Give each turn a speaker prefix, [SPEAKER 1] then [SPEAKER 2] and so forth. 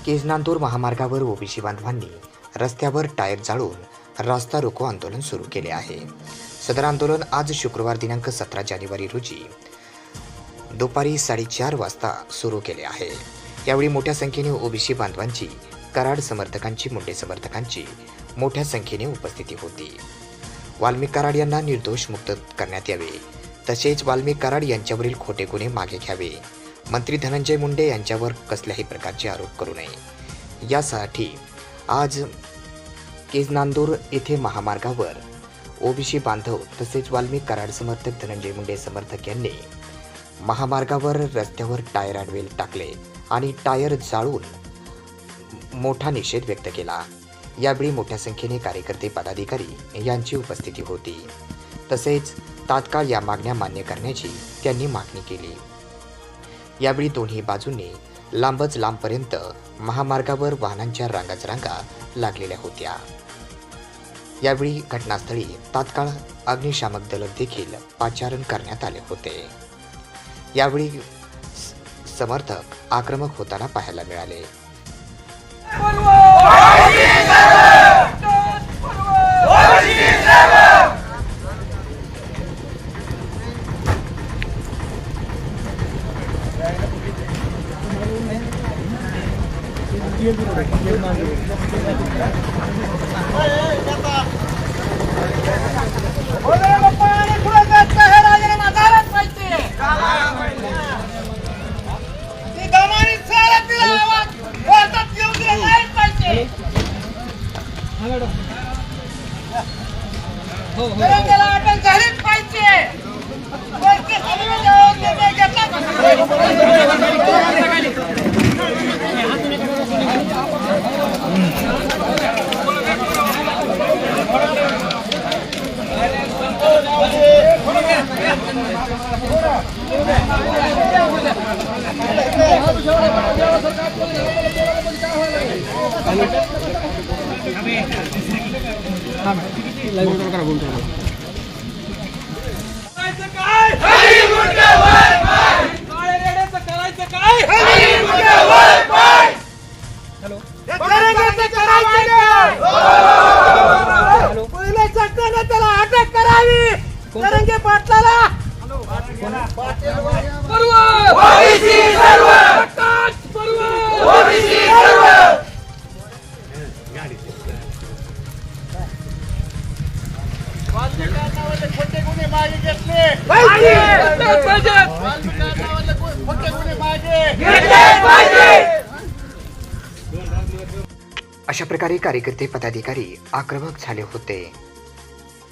[SPEAKER 1] केज-नांदूर महामार्गावर ओबीसी बांधवांनी रस्त्यावर टायर जाळून रास्ता रोको आंदोलन सुरू केले आहे। सदर आंदोलन आज शुक्रवार दिनांक 17 जानेवारी रोजी दुपारी 4:30 वाजता सुरू केले आहे। यावेळी मोठ्या संख्येने ओबीसी बांधवांची, कराड समर्थकांची, मुंडे समर्थकांची मोठ्या संख्येने उपस्थिती होती। वाल्मिक कराड यांना निर्दोष मुक्त करण्यात यावे, तसेच वाल्मिक कराड यांच्यावरील खोटे गुन्हे मागे घ्यावे, मंत्री धनंजय मुंडे यांच्यावर कसल्याही प्रकारचे आरोप करू नये, यासाठी आज केज-नांदूर येथे महामार्गावर ओबीसी बांधव तसेच वाल्मिक कराड समर्थक, धनंजय मुंडे समर्थक यांनी महामार्गावर रस्त्यावर टायर आडवे टाकले आणि टायर जाळून मोठा निषेध व्यक्त केला। यावेळी मोठ्या संख्येने कार्यकर्ते, पदाधिकारी यांची उपस्थिती होती। तसेच तात्काळ या मागण्या मान्य करण्याची त्यांनी मागणी केली। यावेळी दोन्ही बाजूंनी लांबच लांबपर्यंत महामार्गावर वाहनांच्या रांगाच रांगा लागलेल्या होत्या। यावेळी घटनास्थळी तात्काळ अग्निशामक दल देखील पाचारण करण्यात आले होते। यावेळी समर्थक आक्रमक होताना पाहायला मिळाले।
[SPEAKER 2] त्याला अटक करावी, तरंगे पाटलाला खोटे गुन्हे मागे घेतले
[SPEAKER 1] अशा प्रकारे कार्यकर्ते, पदाधिकारी आक्रमक झाले होते।